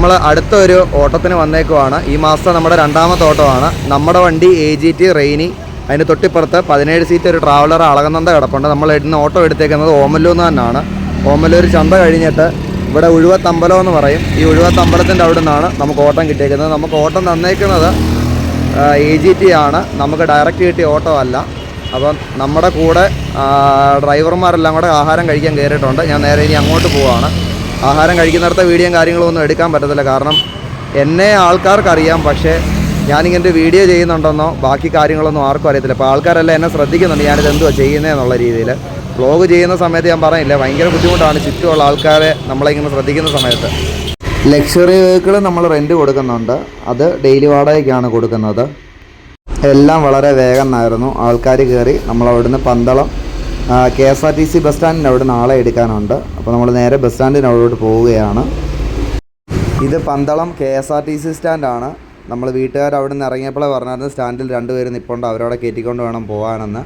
നമ്മൾ അടുത്തൊരു ഓട്ടത്തിന് വന്നേക്കുവാണ്. ഈ മാസം നമ്മുടെ രണ്ടാമത്തെ ഓട്ടമാണ്. നമ്മുടെ വണ്ടി AGT റെയിനി, അതിന് തൊട്ടിപ്പുറത്ത് 17 സീറ്റ് ഒരു ട്രാവലർ അളകനന്ദ കിടപ്പുണ്ട്. നമ്മൾ ഇന്ന് ഓട്ടോ എടുത്തേക്കുന്നത് ഓമല്ലൂന്ന് തന്നെയാണ്. ഓമല്ലൂർ ചന്ത കഴിഞ്ഞിട്ട് ഇവിടെ ഉഴുവത്തമ്പലം എന്ന് പറയും. ഈ ഉഴുവത്തമ്പലത്തിൻ്റെ അവിടെ നിന്നാണ് നമുക്ക് ഓട്ടം കിട്ടിയേക്കുന്നത്. നമുക്ക് ഓട്ടം തന്നേക്കുന്നത് AGT ആണ്. നമുക്ക് ഡയറക്റ്റ് കിട്ടിയ ഓട്ടോ അല്ല. അപ്പം നമ്മുടെ കൂടെ ഡ്രൈവർമാരെല്ലാം കൂടെ ആഹാരം കഴിക്കാൻ കയറിയിട്ടുണ്ട്. ഞാൻ നേരെ ഇനി അങ്ങോട്ട് പോവുകയാണ്. ആഹാരം കഴിക്കുന്നിടത്തെ വീഡിയോയും കാര്യങ്ങളും ഒന്നും എടുക്കാൻ പറ്റത്തില്ല, കാരണം എന്നെ ആൾക്കാർക്കറിയാം. പക്ഷേ ഞാനിങ്ങനെ വീഡിയോ ചെയ്യുന്നുണ്ടെന്നോ ബാക്കി കാര്യങ്ങളൊന്നും ആർക്കും അറിയത്തില്ല. അപ്പോൾ ആൾക്കാരെല്ലാം എന്നെ ശ്രദ്ധിക്കുന്നുണ്ട് ഞാനിത് എന്തുവാ ചെയ്യുന്നതെന്നുള്ള രീതിയിൽ. വ്ളോഗ് ചെയ്യുന്ന സമയത്ത് ഞാൻ പറയില്ല, ഭയങ്കര ബുദ്ധിമുട്ടാണ് ചുറ്റുമുള്ള ആൾക്കാരെ നമ്മളിങ്ങനെ ശ്രദ്ധിക്കുന്ന സമയത്ത്. ലക്ഷറി വെഹിക്കിൾ നമ്മൾ റെൻറ്റ് കൊടുക്കുന്നുണ്ട്. അത് ഡെയിലി വാടകയ്ക്കാണ് കൊടുക്കുന്നത്. എല്ലാം വളരെ വേഗം ആയിരുന്നു. ആൾക്കാർ കയറി നമ്മളവിടുന്ന് പന്തളം KSRTC ബസ് സ്റ്റാൻഡിൻ്റെ അവിടെ നാളെ എടുക്കാനുണ്ട്. അപ്പോൾ നമ്മൾ നേരെ ബസ് സ്റ്റാൻഡിൻ്റെ അവിടോട്ട് പോവുകയാണ്. ഇത് പന്തളം KSRTC സ്റ്റാൻഡാണ്. നമ്മൾ വീട്ടുകാർ അവിടെ നിന്ന് ഇറങ്ങിയപ്പോഴേ പറഞ്ഞായിരുന്നു സ്റ്റാൻഡിൽ 2 പേര് നിൽപ്പുണ്ട്, അവരവിടെ കയറ്റിക്കൊണ്ട് വേണം പോകാനെന്ന്.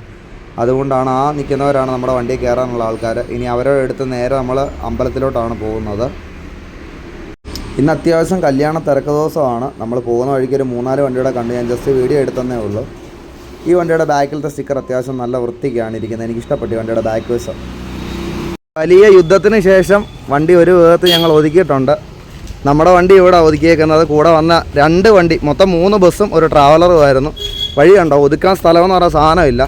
അതുകൊണ്ടാണ് ആ നിൽക്കുന്നവരാണ് നമ്മുടെ വണ്ടിയിൽ കയറാനുള്ള ആൾക്കാർ. ഇനി അവരുടെ അടുത്ത് നേരെ നമ്മൾ അമ്പലത്തിലോട്ടാണ് പോകുന്നത്. ഇന്ന് അത്യാവശ്യം കല്യാണ തിരക്ക് ദിവസമാണ്. നമ്മൾ പോകുന്ന വഴിക്ക് ഒരു 3-4 വണ്ടിയുടെ കണ്ട് ഞാൻ ജസ്റ്റ് വീഡിയോ എടുത്തതേ ഉള്ളൂ. ഈ വണ്ടിയുടെ ബാക്കിലത്തെ സ്റ്റിക്കർ അത്യാവശ്യം നല്ല വൃത്തിക്കാണ് ഇരിക്കുന്നത്. എനിക്കിഷ്ടപ്പെട്ടു വണ്ടിയുടെ ബാക്ക് വശം. വലിയ യുദ്ധത്തിന് ശേഷം വണ്ടി ഒരു വിധത്തിൽ ഞങ്ങൾ ഒതുക്കിയിട്ടുണ്ട്. നമ്മുടെ വണ്ടി ഇവിടെ ഒതുക്കിയേക്കുന്നത്. കൂടെ വന്ന 2 വണ്ടി, മൊത്തം 3 ബസ്സും ഒരു ട്രാവലറുമായിരുന്നു. വഴി കണ്ടോ, ഒതുക്കാൻ സ്ഥലമെന്ന് പറയുന്ന സാധനമില്ല.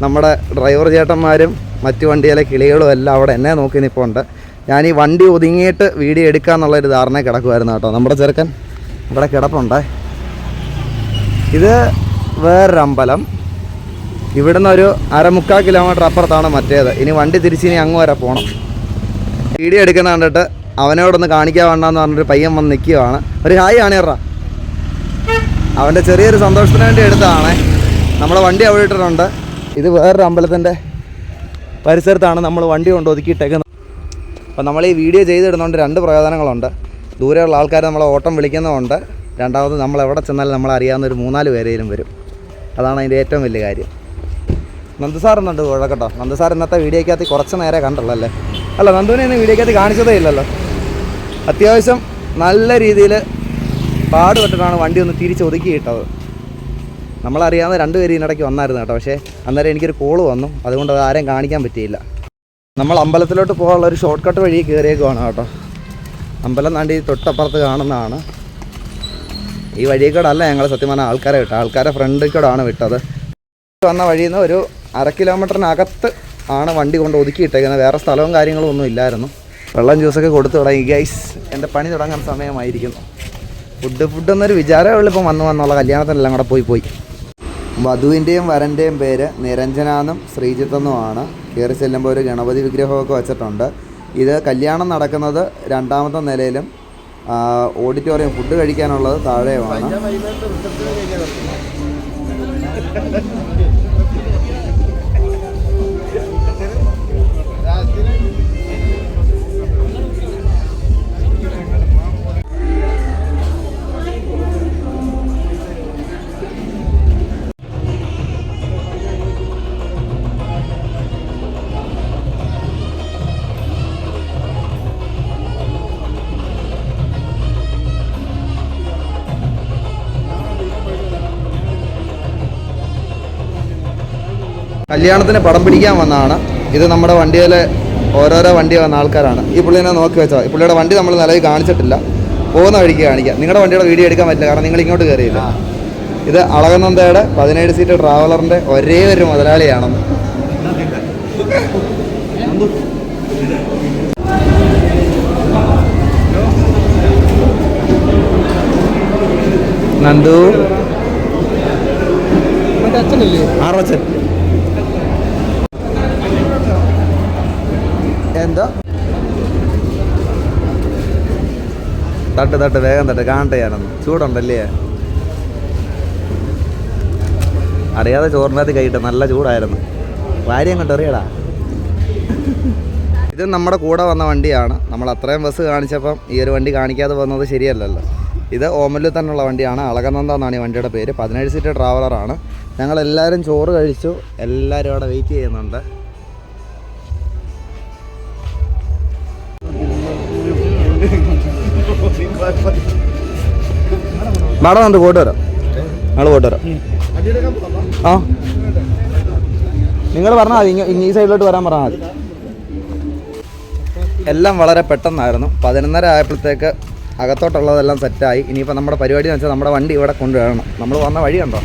നമ്മുടെ ഡ്രൈവർ ചേട്ടന്മാരും മറ്റു വണ്ടിയിലെ കിളികളും എല്ലാം അവിടെ എന്നെ നോക്കി നിൽപ്പുണ്ട്. ഞാൻ ഈ വണ്ടി ഒതുങ്ങിയിട്ട് വീഡിയോ എടുക്കാമെന്നുള്ളൊരു ധാരണ കിടക്കുമായിരുന്നു കേട്ടോ. നമ്മുടെ ചെറുക്കൻ ഇവിടെ കിടപ്പുണ്ട്. ഇത് വേറൊരു അമ്പലം. ഇവിടുന്ന് ഒരു 1/4 കിലോമീറ്റർ അപ്പുറത്താണ് മറ്റേത്. ഇനി വണ്ടി തിരിച്ചിനി അങ്ങ് വരെ പോകണം. വീഡിയോ എടുക്കുന്ന കണ്ടിട്ട് അവനോടൊന്ന് കാണിക്കാൻ വേണ്ടെന്ന് പറഞ്ഞൊരു പയ്യൻ വന്ന് നിൽക്കുകയാണ്. ഒരു ഹായ് ആണിയറാ. അവൻ്റെ ചെറിയൊരു സന്തോഷത്തിന് വേണ്ടി എടുത്തതാണേ. നമ്മുടെ വണ്ടി അവിടെ ഇട്ടിട്ടുണ്ട്. ഇത് വേറൊരു അമ്പലത്തിൻ്റെ പരിസരത്താണ് നമ്മൾ വണ്ടി കൊണ്ട് ഒതുക്കിയിട്ടേക്കുന്നത്. അപ്പോൾ നമ്മൾ ഈ വീഡിയോ ചെയ്തിടുന്നതുകൊണ്ട് 2 പ്രയോജനങ്ങളുണ്ട്. ദൂരെയുള്ള ആൾക്കാർ നമ്മളെ ഓട്ടം വിളിക്കുന്നതുകൊണ്ട്, രണ്ടാമത് നമ്മൾ എവിടെ ചെന്നാലും നമ്മളറിയാവുന്ന ഒരു 3-4 പേരേലും വരും. അതാണ് അതിൻ്റെ ഏറ്റവും വലിയ കാര്യം. നന്ദുസാർ എന്നുണ്ട് കുഴക്കട്ടോ. നന്ദുസാർ ഇന്നത്തെ വീഡിയോക്കകത്ത് കുറച്ച് നേരെ കണ്ടുള്ളൂ അല്ലേ? അല്ല, നന്ദുവിനെ ഇന്ന് വീഡിയോക്കകത്ത് കാണിച്ചതേ ഇല്ലല്ലോ. അത്യാവശ്യം നല്ല രീതിയിൽ പാടുപെട്ടിട്ടാണ് വണ്ടി ഒന്ന് തിരിച്ച് ഒതുക്കിയിട്ടത്. നമ്മളറിയാവുന്ന 2 പേര് ഇതിനിടയ്ക്ക് വന്നായിരുന്നു കേട്ടോ. പക്ഷേ അന്നേരം എനിക്കൊരു കോള് വന്നു, അതുകൊണ്ട് അത് ആരെയും കാണിക്കാൻ പറ്റിയില്ല. നമ്മൾ അമ്പലത്തിലോട്ട് പോകാനുള്ള ഒരു ഷോർട്ട് കട്ട് വഴി കയറിയേക്കുവാണ് കേട്ടോ. അമ്പലം താണ്ടി തൊട്ടപ്പുറത്ത് കാണുന്നതാണ്. ഈ വഴിയേക്കൂടെ അല്ല ഞങ്ങൾ സത്യം പറഞ്ഞാൽ ആൾക്കാരെ വിട്ടത്. ആൾക്കാരെ ഫ്രണ്ടിൽ കൂടെയാണ് വിട്ടത്. വന്ന വഴിയിൽ നിന്ന് ഒരു 1/2 കിലോമീറ്ററിനകത്ത് ആണ് വണ്ടി കൊണ്ട് ഒതുക്കിയിട്ടേക്കുന്നത്. വേറെ സ്ഥലവും കാര്യങ്ങളും ഒന്നും ഇല്ലായിരുന്നു. വെള്ളം ജ്യൂസൊക്കെ കൊടുത്തു തുടങ്ങി. ഗൈസ്, എൻ്റെ പണി തുടങ്ങാൻ സമയമായിരിക്കുന്നു. ഫുഡ് എന്നൊരു വിചാരമുള്ള ഇപ്പം വന്നുള്ള കല്യാണത്തിനെല്ലാം കൂടെ പോയി. വധുവിൻ്റെയും വരൻ്റെയും പേര് നിരഞ്ജനാന്നും ശ്രീജിത്തെന്നുമാണ്. കയറി ചെല്ലുമ്പോൾ ഒരു ഗണപതി വിഗ്രഹമൊക്കെ വെച്ചിട്ടുണ്ട്. ഇത് കല്യാണം നടക്കുന്നത് 2ാമത്തെ നിലയിലും ഓഡിറ്റോറിയം, ഫുഡ് കഴിക്കാനുള്ളത് താഴെയുമാണ്. കല്യാണത്തിന് പടം പിടിക്കാൻ വന്നതാണ്. ഇത് നമ്മുടെ വണ്ടിയിലെ ഓരോരോ വണ്ടി വന്ന ആൾക്കാരാണ്. ഈ പുള്ളിനെ നോക്കി വെച്ചോ. ഈ പുള്ളിയുടെ വണ്ടി നമ്മൾ നിലവിൽ കാണിച്ചിട്ടില്ല. പോകുന്ന വഴിക്ക് കാണിക്കാം. നിങ്ങളുടെ വണ്ടിയുടെ വീഡിയോ എടുക്കാൻ പറ്റില്ല, കാരണം നിങ്ങൾ ഇങ്ങോട്ട് കയറിയില്ല. ഇത് അളകനന്ദയുടെ 17 സീറ്റ് ട്രാവലറിൻ്റെ ഒരേ ഒരു മുതലാളിയാണെന്ന്. നന്ദു ആറച്ചൻ എന്താ തട്ട് വേഗം തട്ട് കാണട്ടെ. ഞാനൊന്ന് ചൂടുണ്ടല്ലേ? അറിയാതെ ചോറിനകത്ത് കഴിയിട്ട് നല്ല ചൂടായിരുന്നു. ഭാര്യ അങ്ങോട്ട് അറിയടാ. ഇത് നമ്മുടെ കൂടെ വന്ന വണ്ടിയാണ്. നമ്മൾ അത്രയും ബസ് കാണിച്ചപ്പം ഈ ഒരു വണ്ടി കാണിക്കാതെ വന്നത് ശരിയല്ലല്ലോ. ഇത് ഓമല്ലൂർ തന്നെയുള്ള വണ്ടിയാണ്. അളകനന്ദ എന്നാണ് ഈ വണ്ടിയുടെ പേര്. 17 സീറ്റ് ട്രാവലറാണ്. ഞങ്ങളെല്ലാവരും ചോറ് കഴിച്ചു. എല്ലാവരും അവിടെ വെയിറ്റ് ചെയ്യുന്നുണ്ട്. വാടക വന്നിട്ട് പോയിട്ട് വരാം, ഞങ്ങൾ പോയിട്ട് വരാം. ആ നിങ്ങൾ പറഞ്ഞാൽ മതി, ഈ സൈഡിലോട്ട് വരാൻ പറഞ്ഞാൽ മതി. എല്ലാം വളരെ പെട്ടെന്നായിരുന്നു. 11:30 ആയപ്പോഴത്തേക്ക് അകത്തോട്ടുള്ളതെല്ലാം സെറ്റായി. ഇനിയിപ്പോൾ നമ്മുടെ പരിപാടി എന്ന് വെച്ചാൽ നമ്മുടെ വണ്ടി ഇവിടെ കൊണ്ടുവരണം. നമ്മൾ വന്ന വഴി കണ്ടോ,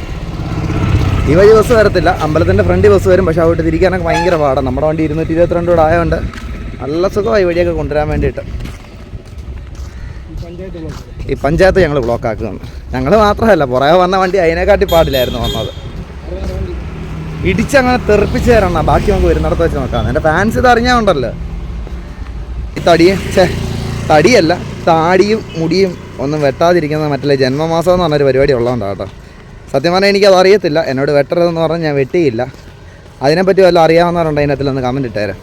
ഈ വഴി ബസ് വരത്തില്ല, അമ്പലത്തിൻ്റെ ഫ്രണ്ടിൽ ബസ് വരും. പക്ഷേ അവിടെ തിരിക്കാനൊക്കെ ഭയങ്കര പാടാണ്. നമ്മുടെ വണ്ടി 222 കൂടെ ആയതുകൊണ്ട് നല്ല സുഖമായി വഴിയൊക്കെ കൊണ്ടുവരാൻ വേണ്ടിയിട്ട്. ഈ പഞ്ചായത്ത് ഞങ്ങൾ ബ്ലോക്കാക്കുന്നു. ഞങ്ങൾ മാത്രമല്ല, പുറകെ വന്ന വണ്ടി അതിനെക്കാട്ടി പാടില്ലായിരുന്നു വന്നത്. ഇടിച്ചങ്ങനെ തെറിപ്പിച്ച് തരണം, ബാക്കി നമുക്ക് വരുന്നിടത്ത് വെച്ച് നോക്കാം. എൻ്റെ ഫാൻസ് ഇത് അറിഞ്ഞാൽ ഈ തടിയല്ല, താടിയും മുടിയും ഒന്നും വെട്ടാതിരിക്കുന്ന മറ്റുള്ള ജന്മമാസം എന്ന് പറഞ്ഞൊരു പരിപാടി ഉള്ളതുകൊണ്ടാണ് കേട്ടോ. സത്യം പറഞ്ഞാൽ എനിക്കത് അറിയത്തില്ല. എന്നോട് വെട്ടരുതെന്ന് പറഞ്ഞാൽ ഞാൻ വെട്ടിയില്ല. അതിനെപ്പറ്റി വല്ലതും അറിയാവുന്നവരുണ്ട് അതിനകത്തിലൊന്ന് കമൻറ്റ് ഇട്ടേരെ.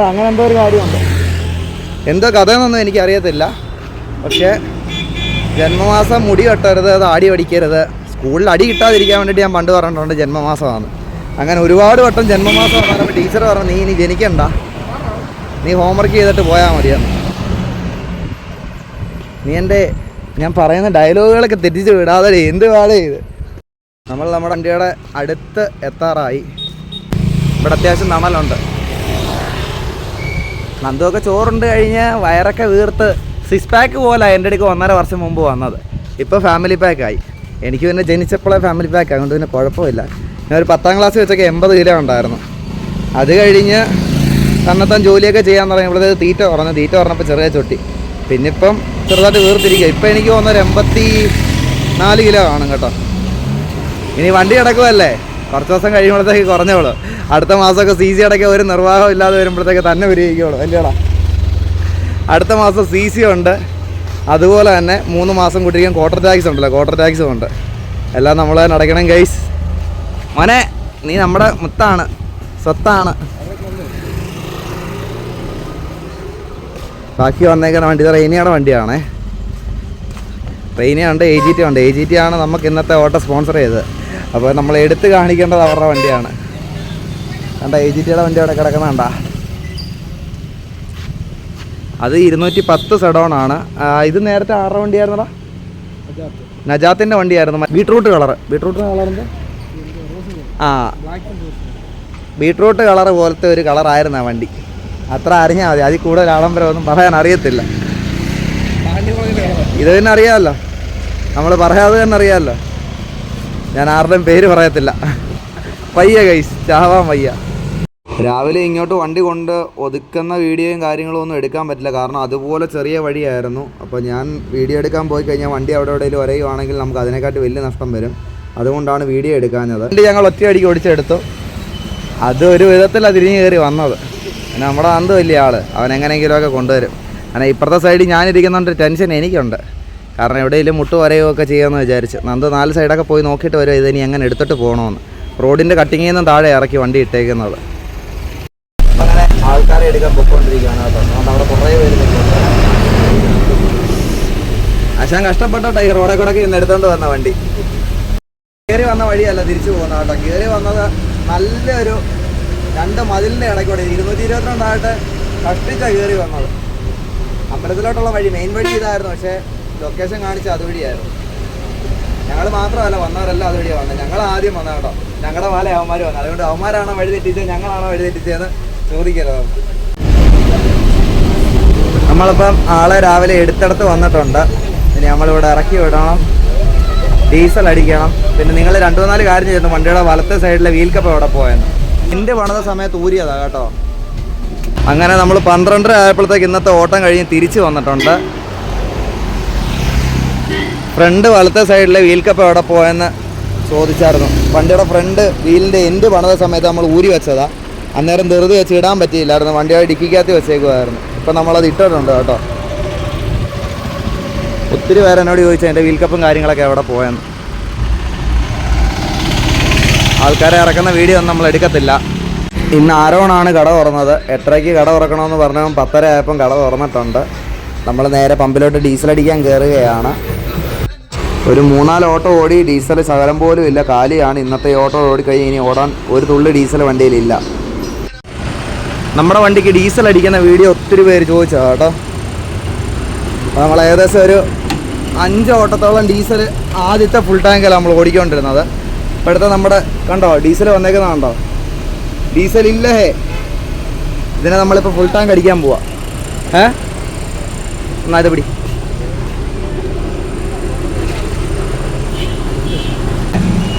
അങ്ങനെ എന്തോ ഒരു കാര്യമുണ്ട്, എന്തോ കഥയെന്നൊന്നും എനിക്കറിയത്തില്ല. പക്ഷേ ജന്മമാസം മുടി വെട്ടരുത്, താടി പഠിക്കരുത്, സ്കൂളിൽ അടി കിട്ടാതിരിക്കാൻ വേണ്ടിയിട്ട് ഞാൻ പണ്ട് പറഞ്ഞിട്ടുണ്ട് ജന്മമാസമാണ്. അങ്ങനെ ഒരുപാട് വട്ടം ജന്മമാസം പറഞ്ഞപ്പോൾ ടീച്ചർ പറഞ്ഞു, നീ ഇനി ജനിക്കണ്ട, നീ ഹോംവർക്ക് ചെയ്തിട്ട് പോയാൽ മതിയെന്ന്. നീ ഞാൻ പറയുന്ന ഡയലോഗുകളൊക്കെ തെറ്റിച്ച് വിടാതെ എന്ത് പാടേ ഇത്. നമ്മൾ നമ്മുടെ വണ്ടിയുടെ അടുത്ത് എത്താറായി. ഇവിടെ അത്യാവശ്യം തണലുണ്ട്. നന്ദുവൊക്കെ ചോറുണ്ട് കഴിഞ്ഞ് വയറൊക്കെ വീർത്ത് 6 പാക്ക് പോലെ എൻ്റെ അടുക്ക് 1.5 വർഷം മുമ്പ് വന്നത്. ഇപ്പോൾ ഫാമിലി പാക്കായി. എനിക്ക് പിന്നെ ജനിച്ചപ്പോഴേ ഫാമിലി പാക്ക്, അതുകൊണ്ട് പിന്നെ കുഴപ്പമില്ല. ഞാൻ ഒരു 10ാം ക്ലാസ് വെച്ചൊക്കെ 80 കിലോ ഉണ്ടായിരുന്നു. അത് കഴിഞ്ഞ് തന്നെത്താൻ ജോലിയൊക്കെ ചെയ്യാൻ തുടങ്ങിയപ്പോഴത്തേക്ക് തീറ്റ പറഞ്ഞപ്പോൾ ചെറിയ ചൊട്ടി. പിന്നെ ഇപ്പം ചെറുതായിട്ട് വീർത്തിരിക്കുക. ഇപ്പം എനിക്ക് തോന്നുന്നൊരു 84 കിലോ കാണും കേട്ടോ. ഇനി വണ്ടി കിടക്കുമല്ലേ, കുറച്ച് ദിവസം കഴിയുമ്പോഴത്തേക്ക് കുറഞ്ഞോളൂ. അടുത്ത മാസമൊക്കെ CC അടയ്ക്കാൻ ഒരു നിർവാഹം ഇല്ലാതെ വരുമ്പോഴത്തേക്ക് തന്നെ വിരിയിക്കുള്ളൂ അല്ലേടാ. അടുത്ത മാസം CC ഉണ്ട്, അതുപോലെ തന്നെ 3 മാസം കൂട്ടിരിക്കാൻ ക്വാർട്ടർ ടാക്സ് ഉണ്ടല്ലോ, ക്വാർട്ടർ ടാക്സും ഉണ്ട്. എല്ലാം നമ്മൾ തന്നെ അടയ്ക്കണം ഗൈസ്. മോനെ നീ നമ്മുടെ മുത്താണ്, സ്വത്താണ്. ബാക്കി വന്നേക്കുന്ന വണ്ടി ഇത് റെയിനിയുടെ വണ്ടിയാണേ. റെയിനിയുണ്ട്, AGT ഉണ്ട്. AGT ആണ് നമുക്ക് ഇന്നത്തെ ഓട്ടോ സ്പോൺസർ ചെയ്തത്. അപ്പോൾ നമ്മൾ എടുത്ത് കാണിക്കേണ്ടത് അവരുടെ വണ്ടിയാണ്. കണ്ട AGTയുടെ വണ്ടി അവിടെ കിടക്കുന്നുണ്ടാ. അത് 210 സെഡോണാണ്. ഇത് നേരത്തെ ആരുടെ വണ്ടിയായിരുന്നടാ? നജാത്തിൻ്റെ വണ്ടിയായിരുന്നു. ബീട്രൂട്ട് കളറിൻ്റെ ബീട്രൂട്ട് കളർ പോലത്തെ ഒരു കളറായിരുന്നു ആ വണ്ടി. അത്ര അറിഞ്ഞാൽ മതി, അതിൽ കൂടുതൽ ആഡംബരമൊന്നും പറയാൻ അറിയത്തില്ല. ഇത് തന്നെ അറിയാമല്ലോ, നമ്മൾ പറയാതെ തന്നെ അറിയാമല്ലോ. ഞാൻ ആരുടെയും പേര് പറയത്തില്ല. വയ്യ ഗൈസ്, ചാവാൻ വയ്യ. രാവിലെ ഇങ്ങോട്ട് വണ്ടി കൊണ്ട് ഒതുക്കുന്ന വീഡിയോയും കാര്യങ്ങളും ഒന്നും എടുക്കാൻ പറ്റില്ല, കാരണം അതുപോലെ ചെറിയ വഴിയായിരുന്നു. അപ്പോൾ ഞാൻ വീഡിയോ എടുക്കാൻ പോയി കഴിഞ്ഞാൽ വണ്ടി അവിടെ എവിടെയെങ്കിലും വരയുവാണെങ്കിൽ നമുക്ക് അതിനെക്കാട്ടി വലിയ നഷ്ടം വരും. അതുകൊണ്ടാണ് വീഡിയോ എടുക്കാഞ്ഞത്. വണ്ടി ഞങ്ങൾ ഒറ്റയടിക്ക് ഓടിച്ചെടുത്തു. അത് ഒരു വിധത്തിലാണ് തിരിഞ്ഞ് കയറി വന്നത്. പിന്നെ നമ്മുടെ അന്ത് വലിയ ആൾ, അവൻ എങ്ങനെയെങ്കിലുമൊക്കെ കൊണ്ടുവരും. അങ്ങനെ ഇപ്പുറത്തെ സൈഡിൽ ഞാനിരിക്കുന്നതുകൊണ്ട് ടെൻഷൻ എനിക്കുണ്ട്. കാരണം എവിടെയെങ്കിലും മുട്ട് വരയുകയൊക്കെ ചെയ്യാമെന്ന് വിചാരിച്ച്. നന്ദു 4 സൈഡൊക്കെ പോയി നോക്കിയിട്ട് വരും ഇതിനി എങ്ങനെ എടുത്തിട്ട് പോകണമെന്ന്. റോഡിൻ്റെ കട്ടിങ്ങിൽ നിന്നും താഴെ ഇറക്കി വണ്ടി ഇട്ടേക്കുന്നത്. അങ്ങനെ ആൾക്കാരെ എടുക്കാൻ പൊയ്ക്കൊണ്ടിരിക്കുകയാണ് കേട്ടോ. അതുകൊണ്ട് അവിടെ കുറേ പേര് നിൽക്കുന്നുണ്ട്. ആശാൻ കഷ്ടപ്പെട്ടോ ഈ റോഡെ കൂടെ ഇന്ന് എടുത്തുകൊണ്ട് വന്ന വണ്ടി. കയറി വന്ന വഴിയല്ല തിരിച്ചു പോകുന്ന കേട്ടോ. കയറി വന്നത് നല്ലൊരു 2 മതിലിൻ്റെ ഇടയ്ക്കൂടെ 222 കഷ്ടിച്ചാണ് കയറി വന്നത്. അമ്പലത്തിലോട്ടുള്ള വഴി മെയിൻ വഴി ഇതായിരുന്നു, പക്ഷേ ലൊക്കേഷൻ കാണിച്ച അതുവഴിയായിരുന്നു. ഞങ്ങൾ മാത്രമല്ല വന്നവരെല്ലാം അതുവഴിയാണ് വന്നത്. ഞങ്ങൾ ആദ്യം വന്ന കേട്ടോ. ഞങ്ങളുടെ പോലെ അവന്മാർ വന്നത്. അതുകൊണ്ട് അവന്മാരാണോ വഴി തെറ്റിച്ചത് ഞങ്ങളാണോ വഴി തെറ്റിച്ചതെന്ന് ചോദിക്കരുത്. നമ്മളിപ്പം ആളെ രാവിലെ എടുത്തെടുത്ത് വന്നിട്ടുണ്ട്. ഇനി നമ്മളിവിടെ ഇറക്കി വിടണം, ഡീസൽ അടിക്കണം. പിന്നെ നിങ്ങൾ 2-4 കാര്യം ചെയ്യുന്നു. വണ്ടിയുടെ വലത്തെ സൈഡിലെ വീൽ കപ്പ് എവിടെ പോയെന്ന് എൻ്റെ പണിത സമയത്ത് ഊരിയതാണ് കേട്ടോ. അങ്ങനെ നമ്മൾ 12:30 ആയപ്പോഴത്തേക്ക് ഇന്നത്തെ ഓട്ടം കഴിഞ്ഞ് തിരിച്ച് വന്നിട്ടുണ്ട്. ഫ്രണ്ട് വലത്തെ സൈഡിലെ വീൽ കപ്പ് എവിടെ പോയെന്ന് ചോദിച്ചായിരുന്നു. വണ്ടിയുടെ ഫ്രണ്ട് വീലിൻ്റെ എൻഡ് പണിത സമയത്ത് നമ്മൾ ഊരി വെച്ചതാണ്. അന്നേരം ധൃതി വെച്ച് ഇടാൻ പറ്റിയില്ലായിരുന്നു. വണ്ടിയുടെ ഡിക്കിക്കകത്ത് വെച്ചേക്കുമായിരുന്നു. ഇപ്പം നമ്മളത് ഇട്ടിട്ടുണ്ട് കേട്ടോ. ഒത്തിരി പേര് എന്നോട് ചോദിച്ചാൽ എൻ്റെ വീൽ കപ്പും കാര്യങ്ങളൊക്കെ എവിടെ പോയെന്ന്. ആൾക്കാരെ ഇറക്കുന്ന വീഡിയോ ഒന്നും നമ്മൾ എടുക്കത്തില്ല. ഇന്ന് ആരോണാണ് കട തുറന്നത്. 8:30 കട തുറക്കണമെന്ന് പറഞ്ഞാൽ 10:30 ആയപ്പം കട തുറന്നിട്ടുണ്ട്. നമ്മൾ നേരെ പമ്പിലോട്ട് ഡീസൽ അടിക്കാൻ കയറുകയാണ്. ഒരു 3-4 ഓട്ടോ ഓടി ഡീസൽ ശകലം പോലും ഇല്ല, കാലിയാണ്. ഇന്നത്തെ ഓട്ടോ ഓടിക്കഴിഞ്ഞ് ഇനി ഓടാൻ ഒരു തുള്ളി ഡീസൽ വണ്ടിയിലില്ല. നമ്മുടെ വണ്ടിക്ക് ഡീസൽ അടിക്കുന്ന വീഡിയോ ഒത്തിരി പേര് ചോദിച്ചതാണ് കേട്ടോ. നമ്മൾ ഏകദേശം ഒരു 5 ഓട്ടത്തോളം ഡീസൽ ആദ്യത്തെ ഫുൾ ടാങ്കിലാണ് നമ്മൾ ഓടിക്കൊണ്ടിരുന്നത്. ഇപ്പോഴത്തെ നമ്മുടെ കണ്ടോ ഡീസൽ വന്നേക്കുന്നത് കണ്ടോ, ഡീസൽ ഇല്ലേ. ഇതിനെ നമ്മളിപ്പോൾ ഫുൾ ടാങ്ക് അടിക്കാൻ പോവാ. എന്നാ ഇത് പിടി.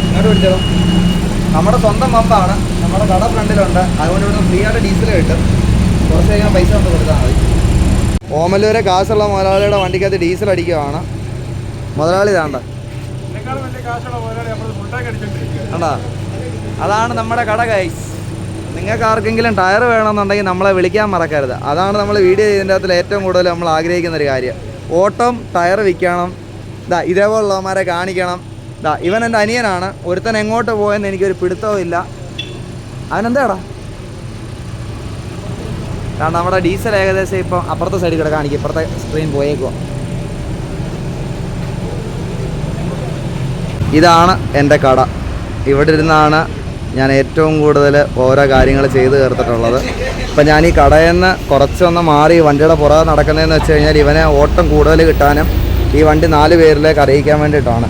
ഇങ്ങോട്ട് പിടിച്ചോ. നമ്മുടെ സ്വന്തം പമ്പാണ്, നമ്മുടെ കട ഫ്രണ്ടിലുണ്ട്. അതുകൊണ്ട് ഇവിടെ ഫ്രീ ആയിട്ട് ഡീസൽ കിട്ടും. കുറച്ച് കഴിഞ്ഞാൽ പൈസ കൊണ്ട് കൊടുത്താൽ മതി. ഓമല്ലൂരെ കാശുള്ള മുതലാളിയുടെ വണ്ടിക്കകത്ത് ഡീസൽ അടിക്കുകയാണ്. മുതലാളി ഇതാണ്ട കണ്ടാ, അതാണ് നമ്മുടെ കട ഗൈസ്. നിങ്ങൾക്ക് ആർക്കെങ്കിലും ടയർ വേണമെന്നുണ്ടെങ്കിൽ നമ്മളെ വിളിക്കാൻ മറക്കരുത്. അതാണ് നമ്മൾ വീഡിയോ ചെയ്തതിൻ്റെ അകത്തിൽ ഏറ്റവും കൂടുതൽ നമ്മൾ ആഗ്രഹിക്കുന്നൊരു കാര്യം. ഓട്ടം ടയർ വിൽക്കണം, ഇതേപോലുള്ളവന്മാരെ കാണിക്കണം. ഇവൻ എൻ്റെ അനിയനാണ്. ഒരുത്തൻ എങ്ങോട്ട് പോയെന്ന് എനിക്കൊരു പിടുത്തവും ഇല്ല. അവനെന്താടാ കാരണം നമ്മുടെ ഡീസൽ ഏകദേശം ഇപ്പം അപ്പുറത്തെ സൈഡിൽ കൂടെ കാണിക്കും. ഇപ്പുറത്തെ സ്ക്രീൻ പോയേക്കുവാ. ഇതാണ് എൻ്റെ കട. ഇവിടെ ഇരുന്നാണ് ഞാൻ ഏറ്റവും കൂടുതൽ ഓരോ കാര്യങ്ങൾ ചെയ്തു തീർത്തിട്ടുള്ളത്. ഇപ്പം ഞാൻ ഈ കടയിൽ നിന്ന് കുറച്ചൊന്ന് മാറി വണ്ടിയുടെ പുറകെ നടക്കുന്നതെന്ന് വെച്ച് കഴിഞ്ഞാൽ ഇവനെ ഓട്ടം കൂടുതൽ കിട്ടാനും ഈ വണ്ടി 4 പേരിലേക്ക് അറിയിക്കാൻ വേണ്ടിയിട്ടാണ്.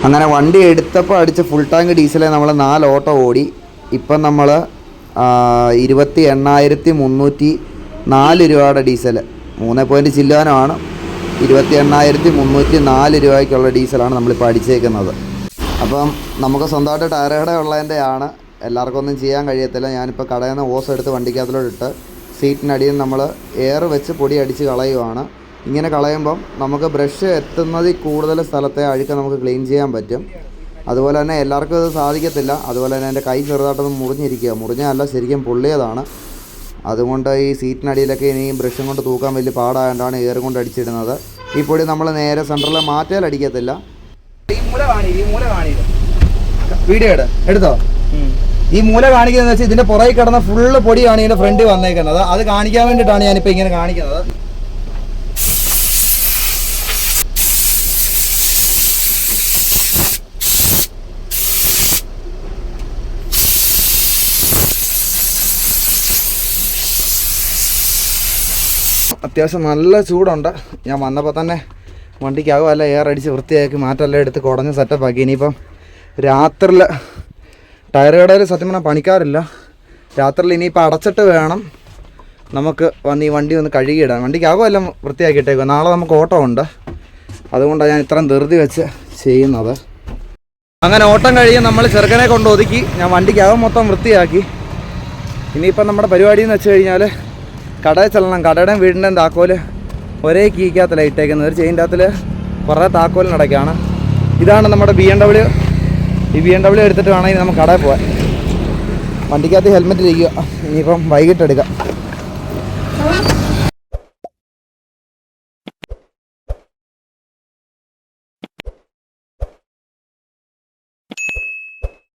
അങ്ങനെ വണ്ടി എടുത്തപ്പോൾ അടിച്ച് ഫുൾ ടാങ്ക് ഡീസലെ നമ്മൾ 4 ഓട്ടം ഓടി. ഇപ്പം നമ്മൾ 28,304 രൂപയുടെ ഡീസൽ 3 ചില്ലാനമാണ്. 28,304 രൂപയ്ക്കുള്ള ഡീസലാണ് നമ്മളിപ്പോൾ അടിച്ചേക്കുന്നത്. അപ്പം നമുക്ക് സ്വന്തമായിട്ട് ടയർ കട ഉള്ളതിൻ്റെയാണ്. എല്ലാവർക്കും ഒന്നും ചെയ്യാൻ കഴിയത്തില്ല. ഞാനിപ്പോൾ കടയിൽ നിന്ന് ഓസ് എടുത്ത് വണ്ടിക്കകത്തിലോട്ട് സീറ്റിനടിയിൽ നമ്മൾ എയർ വെച്ച് പൊടി അടിച്ച് കളയുവാണ്. ഇങ്ങനെ കളയുമ്പം നമുക്ക് ബ്രഷ് എത്തുന്നതിൽ കൂടുതൽ സ്ഥലത്തെ അഴുക്ക് നമുക്ക് ക്ലീൻ ചെയ്യാൻ പറ്റും. അതുപോലെ തന്നെ എല്ലാവർക്കും ഇത് സാധിക്കത്തില്ല. അതുപോലെ തന്നെ എൻ്റെ കൈ ചെറുതായിട്ടൊന്ന് മുറിഞ്ഞിരിക്കുക. മുറിഞ്ഞല്ല, ശരിക്കും പൊള്ളിയതാണ്. അതുകൊണ്ട് ഈ സീറ്റിനടിയിലൊക്കെ ഇനി ബ്രഷും കൊണ്ട് തൂക്കാൻ വലിയ പാടായതുകൊണ്ടാണ് എയർ കൊണ്ട് അടിച്ചിടുന്നത്. ഈ പൊടി നമ്മൾ നേരെ സെൻറ്ററിൽ മാറ്റിയാൽ അടിക്കത്തില്ല. വീഡിയോ എടുത്തോ. ഈ മൂല കാണിക്കുന്നത് വെച്ചാൽ ഇതിൻ്റെ പുറകിൽ കിടന്ന ഫുള്ള് പൊടിയാണ് ഇതിൻ്റെ ഫ്രണ്ടിൽ വന്നേക്കുന്നത്. അത് കാണിക്കാൻ വേണ്ടിയിട്ടാണ് ഞാനിപ്പോൾ ഇങ്ങനെ കാണിക്കുന്നത്. അത്യാവശ്യം നല്ല ചൂടുണ്ട്. ഞാൻ വന്നപ്പോൾ തന്നെ വണ്ടിക്കകമല്ല എയർ അടിച്ച് വൃത്തിയാക്കി മാറ്റെല്ലാം എടുത്ത് കുടഞ്ഞ് സെറ്റപ്പാക്കി. ഇനിയിപ്പം രാത്രിയിൽ ടയർ കടയിൽ സത്യം പറഞ്ഞാൽ പണിക്കാറില്ല. രാത്രിയിൽ ഇനിയിപ്പോൾ അടച്ചിട്ട് വേണം നമുക്ക് വന്ന് ഈ വണ്ടി ഒന്ന് കഴുകിയിടാൻ. വണ്ടിക്കകമെല്ലാം വൃത്തിയാക്കിയിട്ടേക്കും. നാളെ നമുക്ക് ഓട്ടം ഉണ്ട്. അതുകൊണ്ടാണ് ഞാൻ ഇത്രയും ധൃതി വെച്ച് ചെയ്യുന്നത്. അങ്ങനെ ഓട്ടം കഴിയും നമ്മൾ ചെറുക്കനെ കൊണ്ട് ഒതുക്കി. ഞാൻ വണ്ടിക്കകം മൊത്തം വൃത്തിയാക്കി. ഇനിയിപ്പം നമ്മുടെ പരിപാടി എന്ന് വെച്ച് കഴിഞ്ഞാൽ കടയിൽ ചെല്ലണം. കടയുടെയും വീടിൻ്റെയും താക്കോൽ ഒരേ കീക്കകത്തല്ല ഇട്ടേക്കുന്നത്. ഒരു ചെയിൻ്റെ അകത്തിൽ കുറേ താക്കോലിനടയ്ക്കാണ്. ഇതാണ് നമ്മുടെ BMW. ഈ BMW എടുത്തിട്ട് വേണമെങ്കിൽ നമുക്ക് കടയിൽ പോകാൻ. വണ്ടിക്കകത്ത് ഹെൽമെറ്റ് ഇരിക്കുക. ഇനിയിപ്പം വൈകിട്ട് എടുക്കാം.